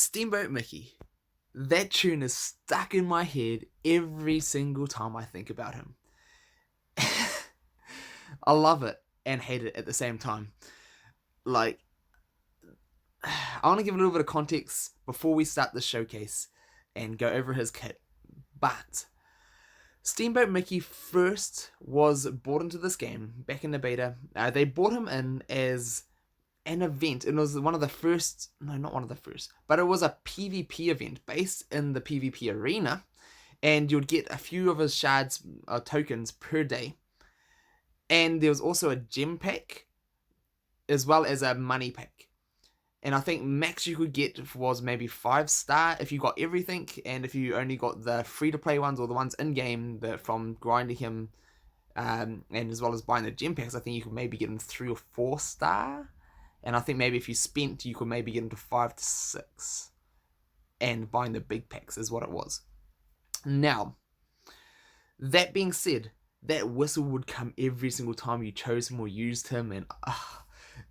Steamboat Mickey. That tune is stuck in my head every single time I think about him. I love it and hate it at the same time. Like, I want to give a little bit of context before we start the showcase and go over his kit. But Steamboat Mickey first was brought into this game back in the beta. They brought him in as an event. It was one of the first, no, not one of the first, but it was a PvP event based in the PvP arena, and you'd get a few of his shards tokens per day. And there was also a gem pack as well as a money pack. And I think max you could get was maybe 5-star if you got everything, and if you only got the free-to-play ones or the ones in-game from grinding him, and as well as buying the gem packs, I think you could maybe get him 3 or 4-star. And I think maybe if you spent, you could maybe get him to 5 to 6. And buying the big packs is what it was. Now, that being said, that whistle would come every single time you chose him or used him, and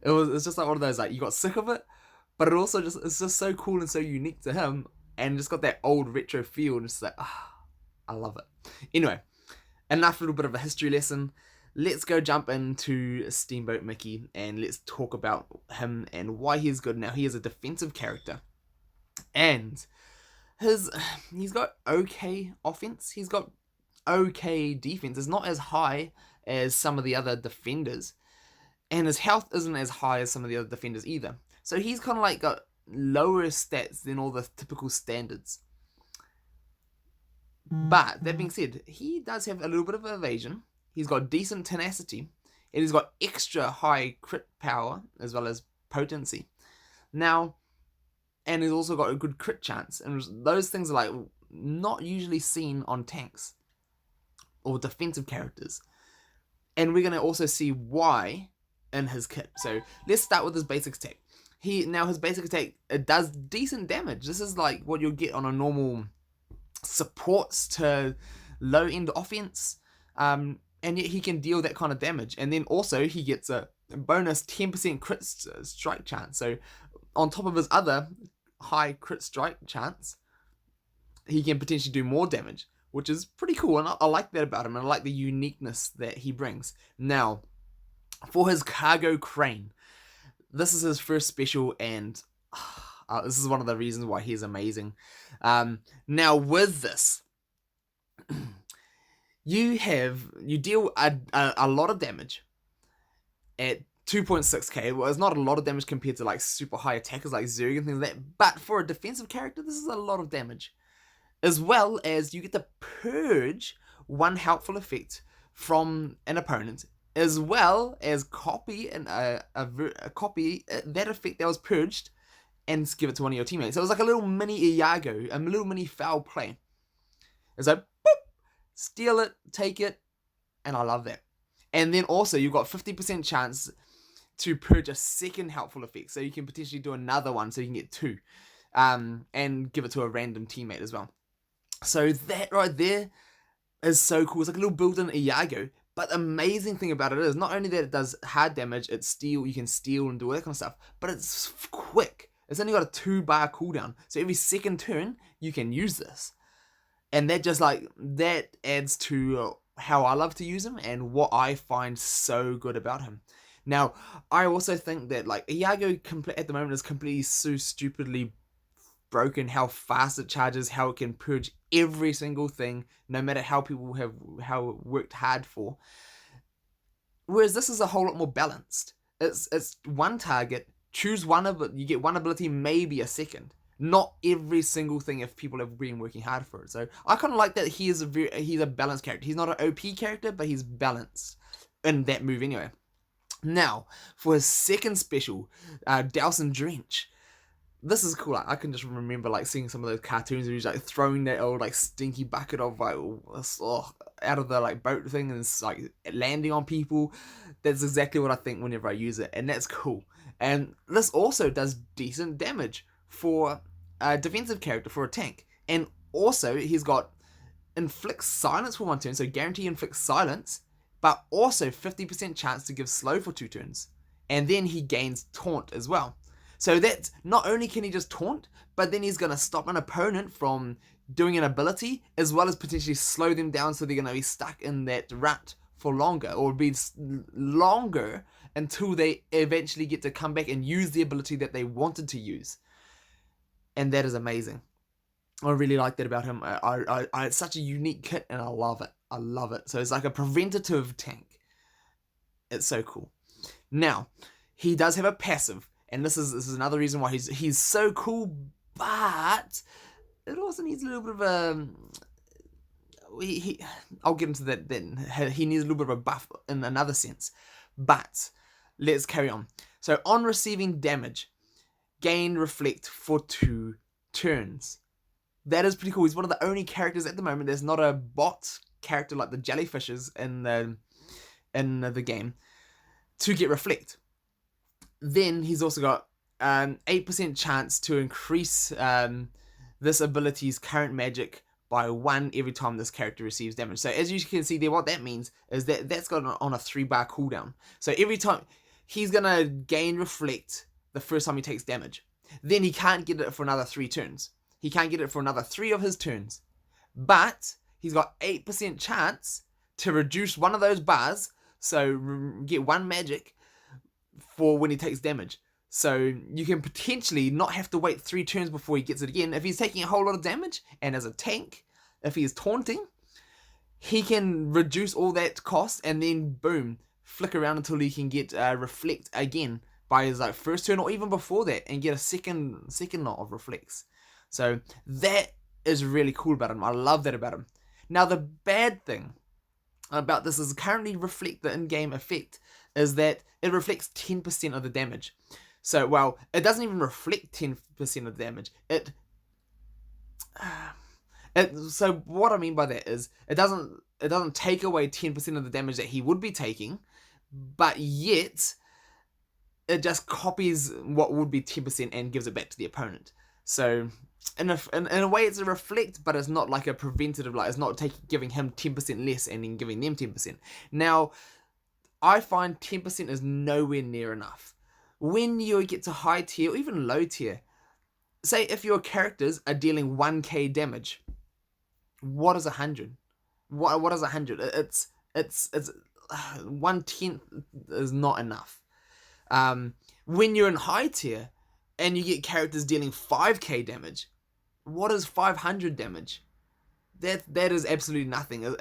it's just like one of those, like, you got sick of it, but it's just so cool and so unique to him, and just got that old retro feel, and just like, I love it. Anyway, enough little bit of a history lesson. Let's go jump into Steamboat Mickey and let's talk about him and why he's good. Now, he is a defensive character, and he's got okay offense, he's got okay defense. It's not as high as some of the other defenders, and his health isn't as high as some of the other defenders either. So he's kind of like got lower stats than all the typical standards. But that being said, he does have a little bit of evasion. He's got decent tenacity, and he's got extra high crit power as well as potency. Now, and he's also got a good crit chance, and those things are like not usually seen on tanks or defensive characters. And we're going to also see why in his kit. So let's start with his basic attack. His basic attack, it does decent damage. This is like what you'll get on a normal supports to low end offense. And yet he can deal that kind of damage. And then also he gets a bonus 10% crit strike chance. So on top of his other high crit strike chance, he can potentially do more damage, which is pretty cool. And I like that about him. And I like the uniqueness that he brings. Now, for his cargo crane, this is his first special, and this is one of the reasons why he's amazing. Now with this, you deal a lot of damage at 2.6k. Well, it's not a lot of damage compared to like super high attackers like Zurg and things like that, but for a defensive character, this is a lot of damage. As well as you get to purge one helpful effect from an opponent, as well as copy copy that effect that was purged and give it to one of your teammates. So it was like a little mini Iago, a little mini foul play. It's like, boop, steal it, take it, and I love that. And then also you've got 50% chance to purge a second helpful effect, so you can potentially do another one, so you can get 2, and give it to a random teammate as well. So that right there is so cool. It's like a little built-in Iago. But the amazing thing about it is not only that it does hard damage, you can steal and do all that kind of stuff, but it's quick. It's only got a 2-bar cooldown, so every second turn you can use this. And that adds to how I love to use him and what I find so good about him. Now, I also think that like Iago at the moment is completely so stupidly broken, how fast it charges, how it can purge every single thing, no matter how people have worked hard for. Whereas this is a whole lot more balanced. It's one target, choose one of it, you get one ability, maybe a second. Not every single thing if people have been working hard for it. So I kind of like that he's a balanced character. He's not an OP character, but he's balanced in that move anyway. Now, for his second special, Dowsing Drench. This is cool. Like, I can just remember like seeing some of those cartoons where he's like throwing that old like stinky bucket of like out of the like boat thing, and it's like landing on people. That's exactly what I think whenever I use it, and that's cool. And this also does decent damage for a defensive character, for a tank. And also he's got inflict silence for 1 turn, so guarantee inflict silence, but also 50% chance to give slow for 2 turns. And then he gains taunt as well. So that not only can he just taunt, but then he's going to stop an opponent from doing an ability, as well as potentially slow them down so they're going to be stuck in that rut for longer, or be longer until they eventually get to come back and use the ability that they wanted to use. And that is amazing. I really like that about him. It's such a unique kit, and I love it. I love it. So it's like a preventative tank. It's so cool. Now, he does have a passive, and this is another reason why he's so cool, but it also needs a little bit of a... I'll get into that then. He needs a little bit of a buff in another sense. But let's carry on. So on receiving damage, gain reflect for 2 turns. That is pretty cool. He's one of the only characters at the moment. There's not a bot character like the jellyfishes in the game to get reflect. Then he's also got 8% chance to increase this ability's current magic by 1 every time this character receives damage. So as you can see there, what that means is that that's got on a 3-bar cooldown. So every time he's gonna gain reflect the first time he takes damage, then he can't get it for another 3 turns. He can't get it for another 3 of his turns. But he's got 8% chance to reduce one of those bars, so get 1 magic for when he takes damage. So you can potentially not have to wait 3 turns before he gets it again. If he's taking a whole lot of damage, and as a tank, if he's taunting, he can reduce all that cost and then boom, flick around until he can get reflect again by his first turn, or even before that, and get a second lot of reflects. So that is really cool about him. I love that about him. Now the bad thing about this is currently reflect, the in-game effect, is that it reflects 10% of the damage. So, well, it doesn't even reflect 10% of the damage. So what I mean by that is it doesn't take away 10% of the damage that he would be taking, but yet it just copies what would be 10% and gives it back to the opponent. So in a way it's a reflect, but it's not like a preventative, like it's not giving him 10% less and then giving them 10%. Now, I find 10% is nowhere near enough. When you get to high tier or even low tier, say if your characters are dealing 1k damage, what is 100? What is 100? It's 1/10 is not enough. When you're in high tier and you get characters dealing 5k damage, what is 500 damage? That is absolutely nothing.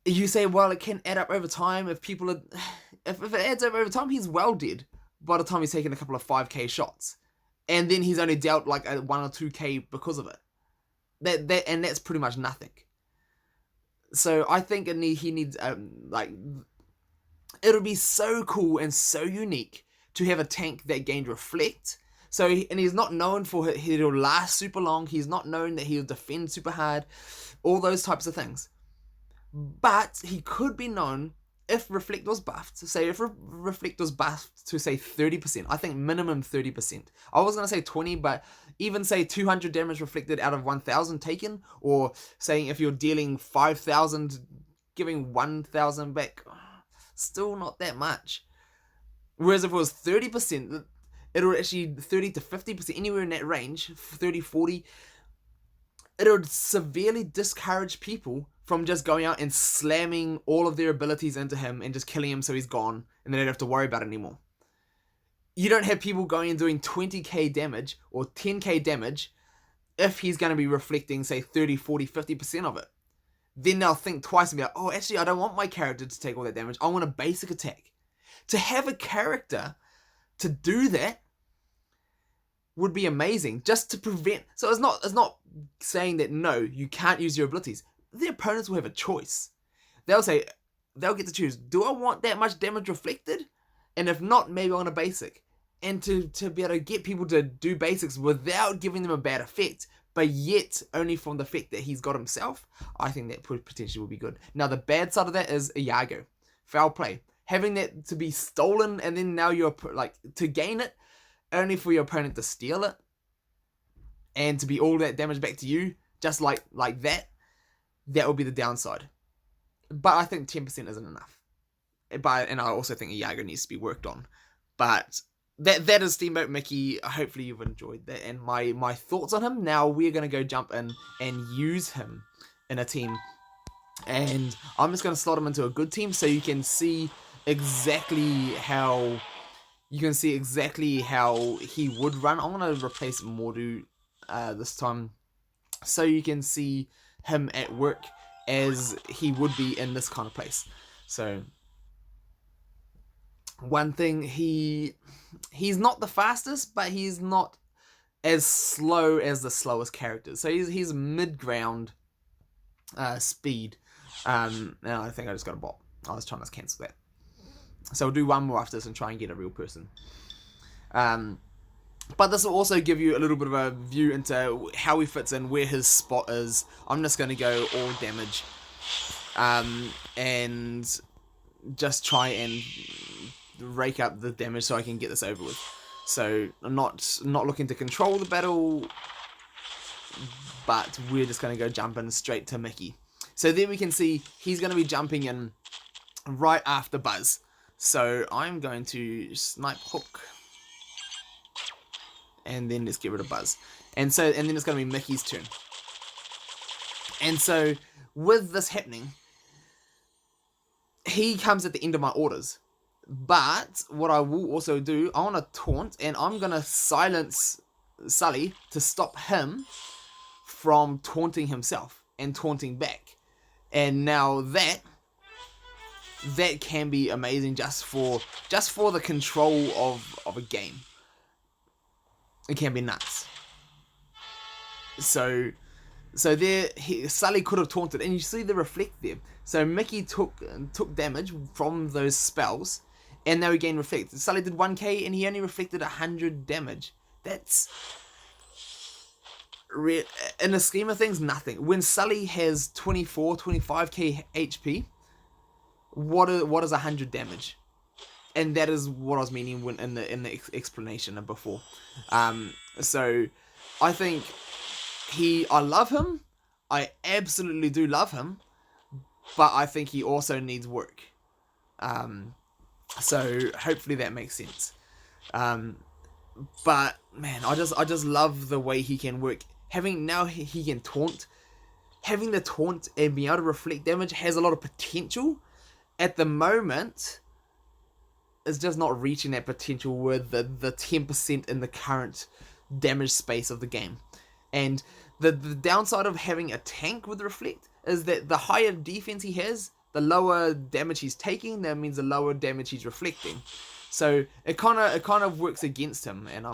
You say, well, it can add up over time if people are... If it adds up over time, he's well dead by the time he's taken a couple of 5k shots. And then he's only dealt like a 1 or 2k because of it. And that's pretty much nothing. So I think he needs, it'll be so cool and so unique to have a tank that gained reflect. And he's not known for he'll last super long. He's not known that he'll defend super hard. All those types of things. But he could be known if reflect was buffed. Say if reflect was buffed to say 30%. I think minimum 30%. I was going to say 20, but even say 200 damage reflected out of 1,000 taken. Or saying if you're dealing 5,000, giving 1,000 back. Still not that much. Whereas if it was 30%, it'll actually 30 to 50%, anywhere in that range, 30, 40, it would severely discourage people from just going out and slamming all of their abilities into him and just killing him so he's gone and they don't have to worry about it anymore. You don't have people going and doing 20k damage or 10k damage if he's going to be reflecting, say, 30, 40, 50% of it. Then they'll think twice and be like, oh, actually, I don't want my character to take all that damage. I want a basic attack. To have a character to do that would be amazing, just to prevent... So it's not saying that, no, you can't use your abilities. The opponents will have a choice. They'll get to choose, do I want that much damage reflected? And if not, maybe I want a basic. And to be able to get people to do basics without giving them a bad effect, but yet only from the effect that he's got himself, I think that potentially would be good. Now, the bad side of that is Iago. Foul play. Having that to be stolen, and then now you're, to gain it, only for your opponent to steal it, and to be all that damage back to you, just like that, that would be the downside. But I think 10% isn't enough. And I also think Iago needs to be worked on. But that is Steamboat Mickey. Hopefully you've enjoyed that and my thoughts on him. Now we're gonna go jump in and use him in a team, and I'm just gonna slot him into a good team so you can see exactly how he would run. I'm gonna replace Mordu this time so you can see him at work as he would be in this kind of place. So one thing, he's not the fastest, but he's not as slow as the slowest characters. So he's mid-ground speed. Now I think I just got a bot. I was trying to cancel that. So we'll do one more after this and try and get a real person. But this will also give you a little bit of a view into how he fits in, where his spot is. I'm just going to go all damage. And just try and rake up the damage so I can get this over with. So I'm not looking to control the battle, but we're just going to go jump in straight to Mickey. So there we can see he's going to be jumping in right after Buzz. So I'm going to snipe Hook, and then just get rid of Buzz. And then it's going to be Mickey's turn. And so with this happening, he comes at the end of my orders. But what I will also do, I want to taunt, and I'm going to silence Sully to stop him from taunting himself and taunting back. And now that can be amazing just for the control of a game. It can be nuts. So there, Sully could have taunted, and you see the reflect there. So Mickey took damage from those spells, and now he gained reflect. Sully did 1k, and he only reflected 100 damage. That's in the scheme of things, nothing. When Sully has 25k HP, what is 100 damage? And that is what I was meaning when in the explanation of before. So I think I love him. I absolutely do love him, but I think he also needs work. So hopefully that makes sense. But man, I just love the way he can work. He can taunt. Having the taunt and being able to reflect damage has a lot of potential. At the moment, it's just not reaching that potential with the 10% in the current damage space of the game. And the downside of having a tank with reflect is that the higher defense he has, the lower damage he's taking. That means the lower damage he's reflecting. So it kind of works against him, and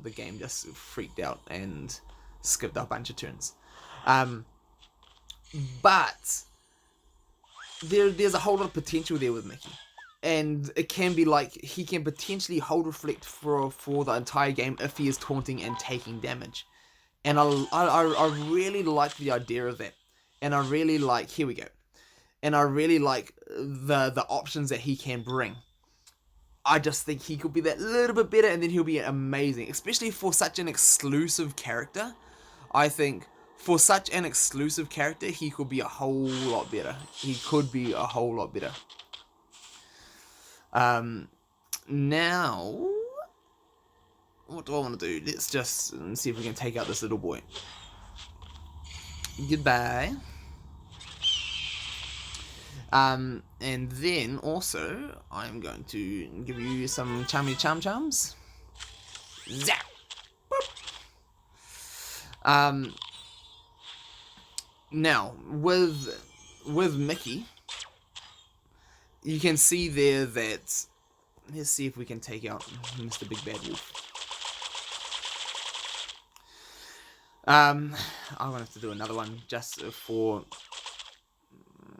the game just freaked out and skipped a bunch of turns. But there's a whole lot of potential there with Mickey. And it can be like he can potentially hold reflect for the entire game if he is taunting and taking damage. And I really like the idea of that. And I really like, here we go. And I really like the options that he can bring. I just think he could be that little bit better, and then he'll be amazing. Especially for such an exclusive character. I think for such an exclusive character, he could be a whole lot better. He could be a whole lot better. Now, what do I want to do? Let's just see if we can take out this little boy. Goodbye. And then also, I'm going to give you some chummy chum-chums. Zap! Boop. Now, with Mickey, you can see there that, let's see if we can take out Mr. Big Bad Wolf. I'm gonna have to do another one just for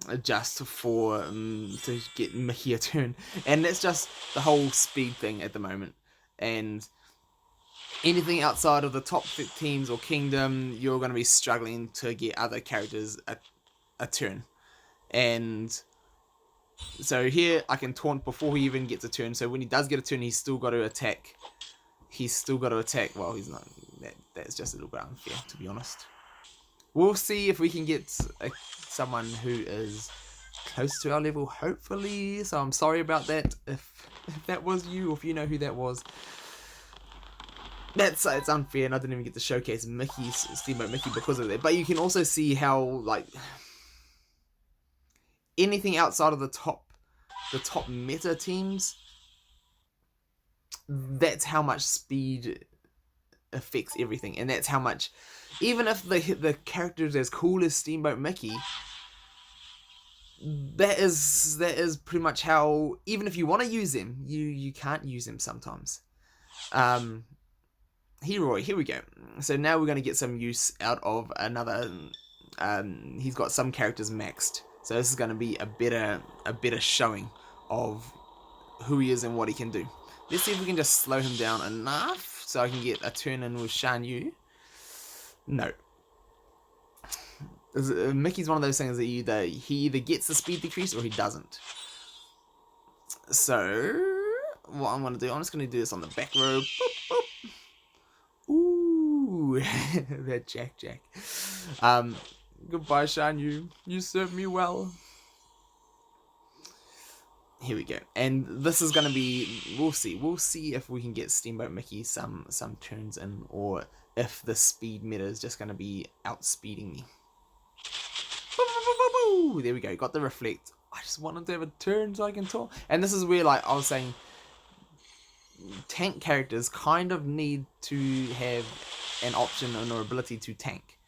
to get Mickey a turn, and that's just the whole speed thing at the moment. And anything outside of the top teams or kingdom, you're gonna be struggling to get other characters a turn. And so here I can taunt before he even gets a turn. So when he does get a turn, he's still got to attack. Well, he's not. That's just a little bit unfair, to be honest. We'll see if we can get someone who is close to our level, hopefully. So I'm sorry about that if that was you, or if you know who that was. it's unfair, and I didn't even get to showcase Steamboat Mickey because of that. But you can also see how, like, anything outside of the top meta teams, that's how much speed affects everything, and that's how much, even if the character is as cool as Steamboat Mickey, that is pretty much how, even if you want to use them, you can't use them sometimes. Here we go. So now we're going to get some use out of another. He's got some characters maxed, so this is going to be a better showing of who he is and what he can do. Let's see if we can just slow him down enough so I can get a turn in with Shan. No. Mickey's one of those things that he either gets the speed decrease or he doesn't. So what I'm going to do, I'm just going to do this on the back row. Boop, boop. Ooh, that Jack. Goodbye, Shan. You served me well. Here we go, and this is gonna be. We'll see if we can get Steamboat Mickey some turns in, or if the speed meta is just gonna be outspeeding me. There we go. Got the reflect. I just wanted to have a turn so I can talk. And this is where, like I was saying, tank characters kind of need to have an option and or ability to tank,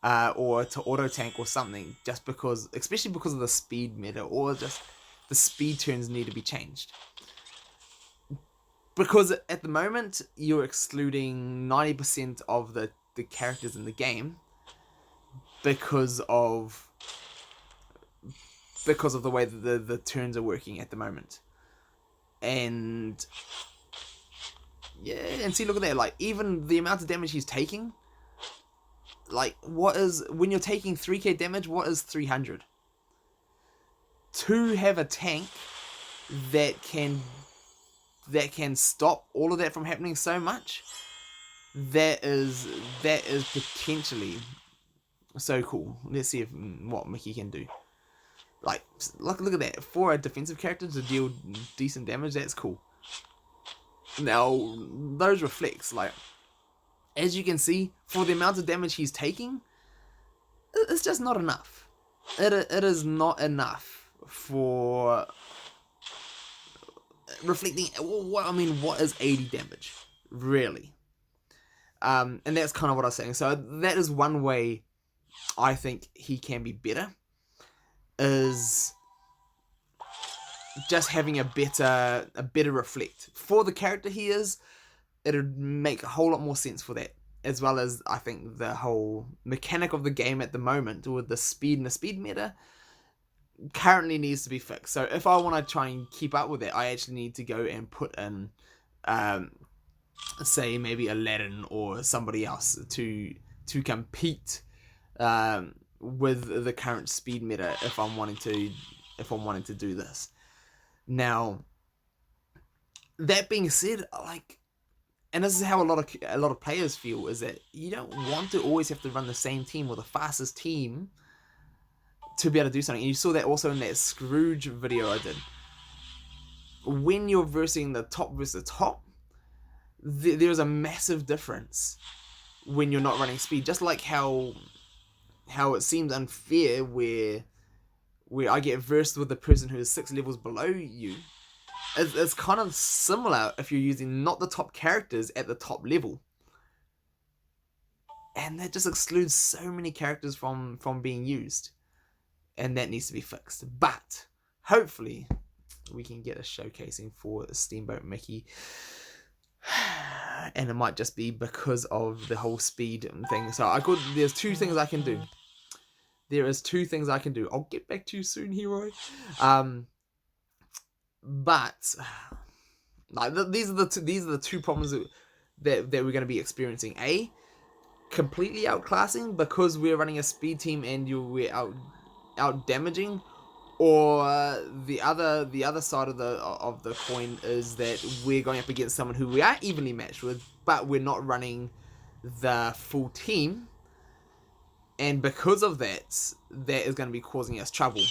or to auto tank or something, just because, especially because of the speed meta, or just the speed turns need to be changed. Because at the moment, you're excluding 90% of the characters in the game because of the way that the turns are working at the moment. And yeah, and see, look at that, like, even the amount of damage he's taking, like, when you're taking 3k damage, what is 300? To have a tank that can stop all of that from happening so much, that is potentially so cool. Let's see what Mickey can do. Like, look at that. For a defensive character to deal decent damage, that's cool. Now, those reflects, like, as you can see, for the amount of damage he's taking, it's just not enough. It is not enough for reflecting. What is 80 damage, really? And that's kind of what I was saying. So that is one way I think he can be better, is just having a better reflect. For the character he is, it would make a whole lot more sense for that. As well as, I think, the whole mechanic of the game at the moment with the speed and the speed meta currently needs to be fixed. So if I want to try and keep up with it, I actually need to go and put in, say, maybe Aladdin or somebody else to compete with the current speed meta if I'm wanting to do this. Now, that being said, like, and this is how a lot of players feel, is that you don't want to always have to run the same team or the fastest team to be able to do something. And you saw that also in that Scrooge video I did. When you're versing the top versus the top, there's a massive difference when you're not running speed. Just like how it seems unfair where I get versed with the person who is 6 levels below you. It's kind of similar if you're using not the top characters at the top level. And that just excludes so many characters from being used. And that needs to be fixed. But hopefully we can get a showcasing for Steamboat Mickey. And it might just be because of the whole speed thing. So there's 2 things I can do. There is 2 things I can do. I'll get back to you soon, hero. But like, these are the 2 problems that we're going to be experiencing. A, completely outclassing because we're running a speed team and we're out damaging, or the other side of the coin is that we're going up against someone who we are evenly matched with, but we're not running the full team, and because of that is going to be causing us trouble.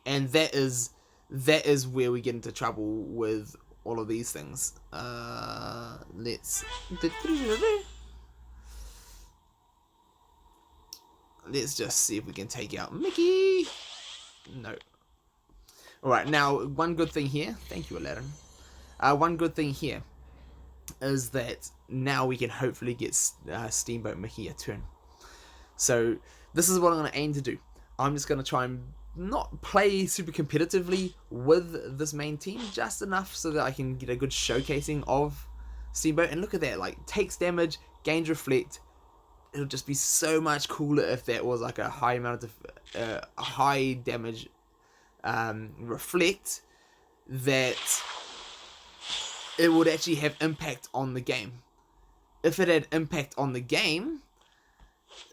And that is where we get into trouble with all of these things. Let's just see if we can take out Mickey. No. Alright, now one good thing here. Thank you, Aladdin. One good thing here is that now we can hopefully get Steamboat Mickey a turn. So this is what I'm going to aim to do. I'm just going to try and not play super competitively with this main team, just enough so that I can get a good showcasing of Steamboat. And look at that, like, takes damage, gains reflect. It'll just be so much cooler if that was like a high amount of high damage reflect, that it would actually have impact on the game. If it had impact on the game,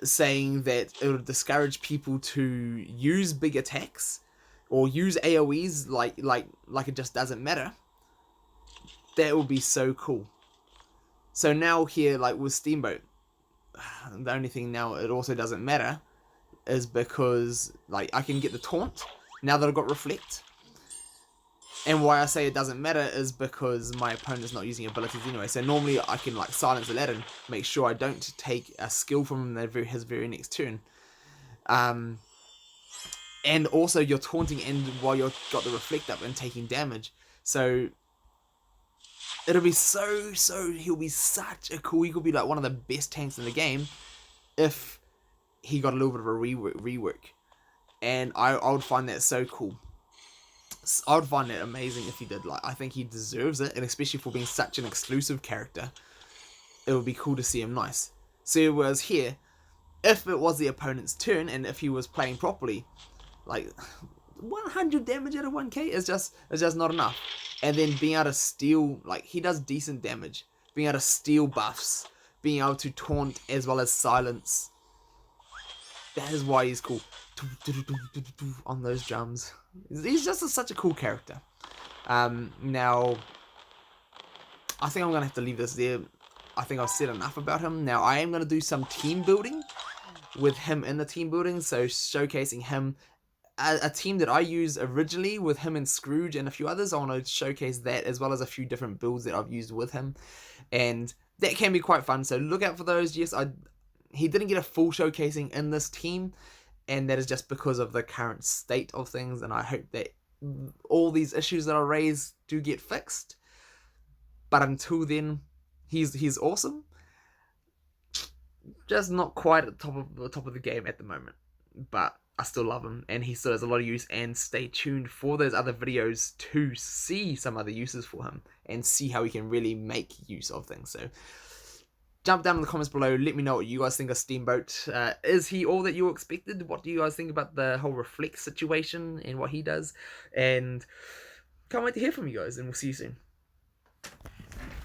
saying that it would discourage people to use big attacks or use AoEs like it just doesn't matter, that would be so cool. So now here, like with Steamboat, the only thing now it also doesn't matter is because like I can get the taunt now that I've got reflect. And why I say it doesn't matter is because my opponent's not using abilities anyway. So normally I can like silence Aladdin, make sure I don't take a skill from him his very next turn. And also you're taunting and while you've got the reflect up and taking damage. So it'll be he'll be such a cool, he could be like one of the best tanks in the game if he got a little bit of a rework. And I would find that so cool. I would find it amazing if he did. Like, I think he deserves it, and especially for being such an exclusive character, it would be cool to see him nice. So whereas here, if it was the opponent's turn and if he was playing properly, like 100 damage out of 1k is just not enough. And then being able to steal, like he does decent damage, being able to steal buffs, being able to taunt as well as silence. That is why he's cool. On those drums. He's just such a cool character. Now, I think I'm going to have to leave this there. I think I've said enough about him. Now, I am going to do some team building with him in the team building. So, showcasing him. A team that I used originally with him and Scrooge and a few others. I want to showcase that as well as a few different builds that I've used with him. And that can be quite fun. So, look out for those. Yes, he didn't get a full showcasing in this team, and that is just because of the current state of things, and I hope that all these issues that I raised do get fixed. But until then, he's awesome. Just not quite at the top of the game at the moment, but I still love him, and he still has a lot of use, and stay tuned for those other videos to see some other uses for him, and see how he can really make use of things. So, jump down in the comments below, let me know what you guys think of Steamboat. Is he all that you expected? What do you guys think about the whole reflect situation and what he does? And can't wait to hear from you guys, and we'll see you soon.